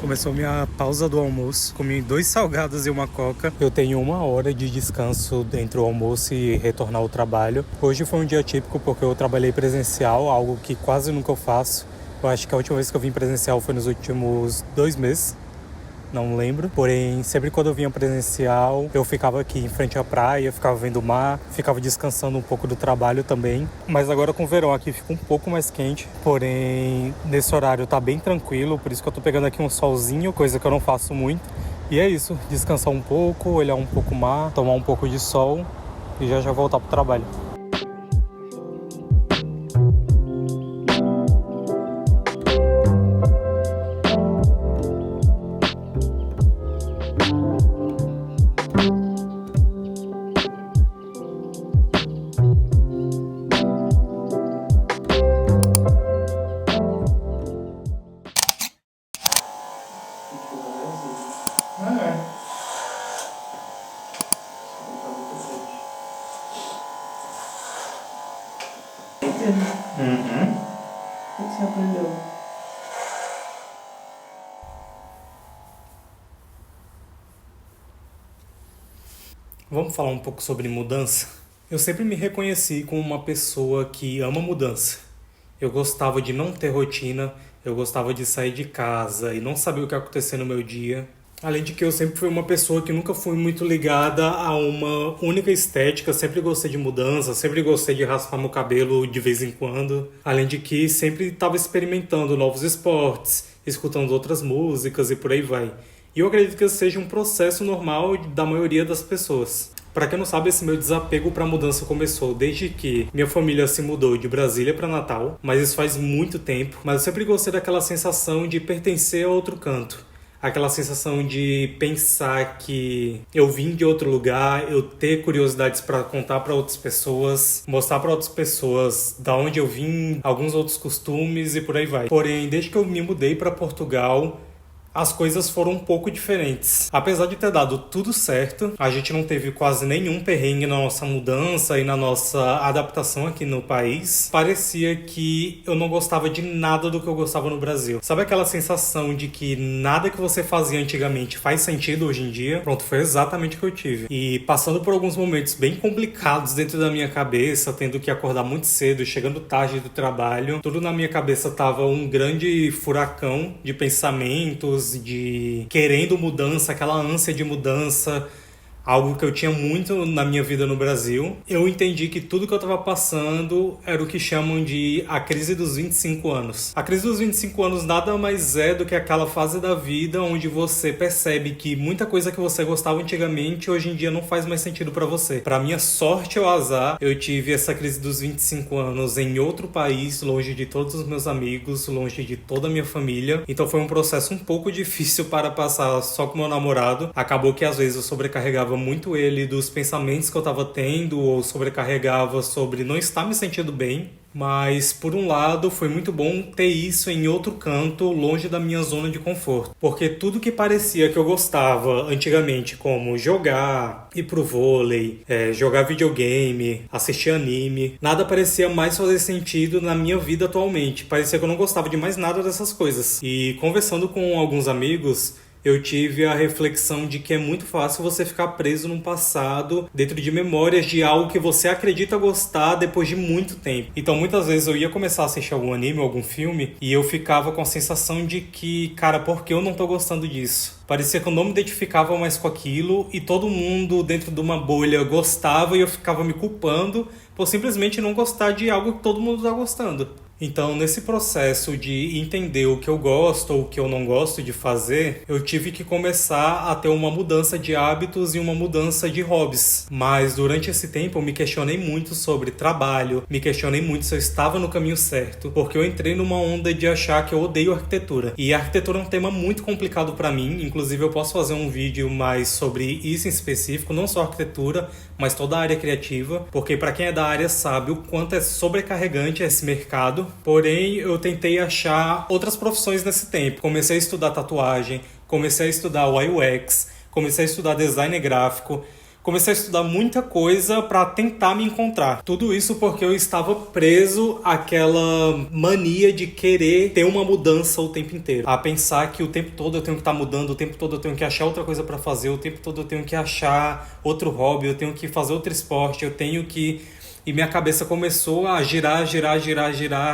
Começou minha pausa do almoço. Comi 2 salgados e uma coca. Eu tenho 1 hora de descanso entre o almoço e retornar ao trabalho. Hoje foi um dia típico porque eu trabalhei presencial, algo que quase nunca eu faço. Eu acho que a última vez que eu vim presencial foi nos últimos 2 meses. Não lembro. Porém, sempre quando eu vinha presencial, eu ficava aqui em frente à praia, ficava vendo o mar, ficava descansando um pouco do trabalho também. Mas agora com o verão aqui fica um pouco mais quente. Porém, nesse horário tá bem tranquilo, por isso que eu tô pegando aqui um solzinho, coisa que eu não faço muito. E é isso, descansar um pouco, olhar um pouco o mar, tomar um pouco de sol e já voltar pro trabalho. O que você aprendeu? Vamos falar um pouco sobre mudança? Eu sempre me reconheci como uma pessoa que ama mudança. Eu gostava de não ter rotina, eu gostava de sair de casa e não saber o que ia acontecer no meu dia. Além de que eu sempre fui uma pessoa que nunca fui muito ligada a uma única estética, sempre gostei de mudança, sempre gostei de raspar meu cabelo de vez em quando. Além de que sempre estava experimentando novos esportes, escutando outras músicas e por aí vai. E eu acredito que esse seja um processo normal da maioria das pessoas. Para quem não sabe, esse meu desapego para a mudança começou desde que minha família se mudou de Brasília para Natal, mas isso faz muito tempo. Mas eu sempre gostei daquela sensação de pertencer a outro canto. Aquela sensação de pensar que eu vim de outro lugar, eu ter curiosidades para contar para outras pessoas, mostrar para outras pessoas da onde eu vim, alguns outros costumes e por aí vai. Porém, desde que eu me mudei para Portugal, as coisas foram um pouco diferentes. Apesar de ter dado tudo certo, a gente não teve quase nenhum perrengue na nossa mudança e na nossa adaptação aqui no país. Parecia que eu não gostava de nada do que eu gostava no Brasil. Sabe aquela sensação de que nada que você fazia antigamente faz sentido hoje em dia? Pronto, foi exatamente o que eu tive. E passando por alguns momentos bem complicados dentro da minha cabeça, tendo que acordar muito cedo, chegando tarde do trabalho, tudo na minha cabeça tava um grande furacão de pensamentos, de querendo mudança, aquela ânsia de mudança, algo que eu tinha muito na minha vida no Brasil. Eu entendi que tudo que eu estava passando era o que chamam de a crise dos 25 anos. A crise dos 25 anos nada mais é do que aquela fase da vida onde você percebe que muita coisa que você gostava antigamente hoje em dia não faz mais sentido para você. Para minha sorte ou azar, eu tive essa crise dos 25 anos em outro país, longe de todos os meus amigos, longe de toda a minha família. Então foi um processo um pouco difícil para passar só com meu namorado. Acabou que às vezes eu sobrecarregava muito ele dos pensamentos que eu estava tendo ou sobrecarregava sobre não estar me sentindo bem. Mas, por um lado, foi muito bom ter isso em outro canto, longe da minha zona de conforto. Porque tudo que parecia que eu gostava antigamente, como jogar, ir pro vôlei, jogar videogame, assistir anime, nada parecia mais fazer sentido na minha vida atualmente. Parecia que eu não gostava de mais nada dessas coisas. E conversando com alguns amigos, eu tive a reflexão de que é muito fácil você ficar preso num passado, dentro de memórias de algo que você acredita gostar depois de muito tempo. Então muitas vezes eu ia começar a assistir algum anime ou algum filme e eu ficava com a sensação de que, cara, por que eu não tô gostando disso? Parecia que eu não me identificava mais com aquilo e todo mundo dentro de uma bolha gostava e eu ficava me culpando por simplesmente não gostar de algo que todo mundo tá gostando. Então, nesse processo de entender o que eu gosto ou o que eu não gosto de fazer, eu tive que começar a ter uma mudança de hábitos e uma mudança de hobbies. Mas durante esse tempo eu me questionei muito sobre trabalho, me questionei muito se eu estava no caminho certo, porque eu entrei numa onda de achar que eu odeio arquitetura. E a arquitetura é um tema muito complicado para mim, inclusive eu posso fazer um vídeo mais sobre isso em específico, não só arquitetura, mas toda a área criativa, porque para quem é da área sabe o quanto é sobrecarregante esse mercado. Porém, eu tentei achar outras profissões nesse tempo. Comecei a estudar tatuagem, comecei a estudar UI UX, comecei a estudar design gráfico, Comecei a estudar muita coisa para tentar me encontrar. Tudo isso porque eu estava preso àquela mania de querer ter uma mudança o tempo inteiro. A pensar que o tempo todo eu tenho que estar mudando, o tempo todo eu tenho que achar outra coisa para fazer, o tempo todo eu tenho que achar outro hobby, eu tenho que fazer outro esporte, eu tenho que... E minha cabeça começou a girar,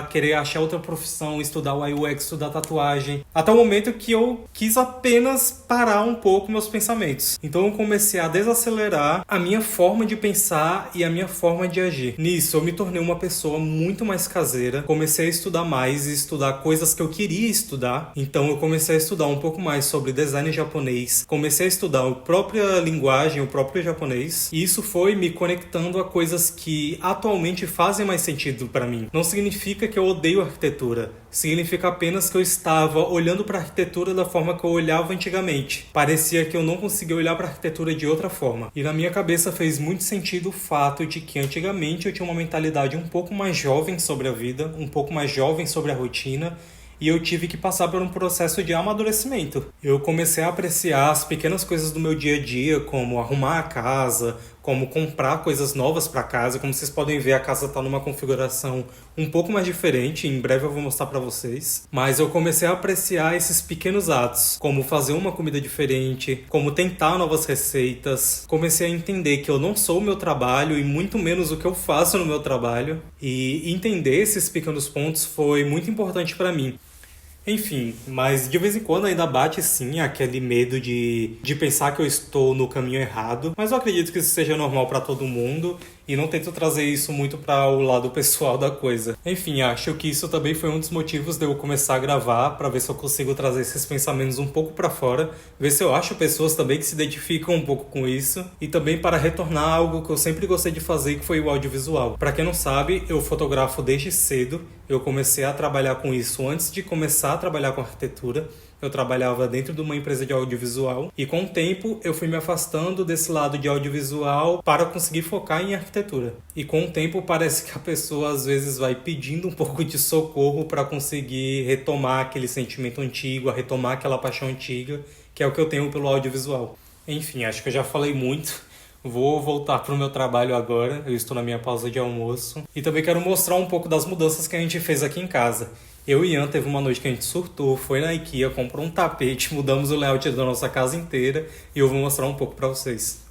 querer achar outra profissão, estudar UI UX, estudar tatuagem. Até o momento que eu quis apenas parar um pouco meus pensamentos. Então eu comecei a desacelerar a minha forma de pensar e a minha forma de agir. Nisso eu me tornei uma pessoa muito mais caseira. Comecei a estudar mais e estudar coisas que eu queria estudar. Então eu comecei a estudar um pouco mais sobre design japonês. Comecei a estudar a própria linguagem, o próprio japonês. E isso foi me conectando a coisas que atualmente fazem mais sentido para mim. Não significa que eu odeio arquitetura. Significa apenas que eu estava olhando para a arquitetura da forma que eu olhava antigamente. Parecia que eu não conseguia olhar para a arquitetura de outra forma. E na minha cabeça fez muito sentido o fato de que antigamente eu tinha uma mentalidade um pouco mais jovem sobre a vida, um pouco mais jovem sobre a rotina, e eu tive que passar por um processo de amadurecimento. Eu comecei a apreciar as pequenas coisas do meu dia a dia, como arrumar a casa, como comprar coisas novas para casa. Como vocês podem ver, a casa está numa configuração um pouco mais diferente, em breve eu vou mostrar para vocês. Mas eu comecei a apreciar esses pequenos atos, como fazer uma comida diferente, como tentar novas receitas. Comecei a entender que eu não sou o meu trabalho e muito menos o que eu faço no meu trabalho. E entender esses pequenos pontos foi muito importante para mim. Enfim, mas de vez em quando ainda bate sim aquele medo de pensar que eu estou no caminho errado, mas eu acredito que isso seja normal para todo mundo e não tento trazer isso muito para o lado pessoal da coisa. Enfim, acho que isso também foi um dos motivos de eu começar a gravar, para ver se eu consigo trazer esses pensamentos um pouco para fora, ver se eu acho pessoas também que se identificam um pouco com isso, e também para retornar a algo que eu sempre gostei de fazer, que foi o audiovisual. Para quem não sabe, eu fotografo desde cedo. Eu comecei a trabalhar com isso antes de começar a trabalhar com arquitetura. Eu trabalhava dentro de uma empresa de audiovisual e com o tempo eu fui me afastando desse lado de audiovisual para conseguir focar em arquitetura. E com o tempo parece que a pessoa às vezes vai pedindo um pouco de socorro para conseguir retomar aquele sentimento antigo, a retomar aquela paixão antiga, que é o que eu tenho pelo audiovisual. Enfim, acho que eu já falei muito. Vou voltar para o meu trabalho agora, eu estou na minha pausa de almoço. E também quero mostrar um pouco das mudanças que a gente fez aqui em casa. Eu e Ian teve uma noite que a gente surtou, foi na IKEA, comprou um tapete, mudamos o layout da nossa casa inteira e eu vou mostrar um pouco para vocês.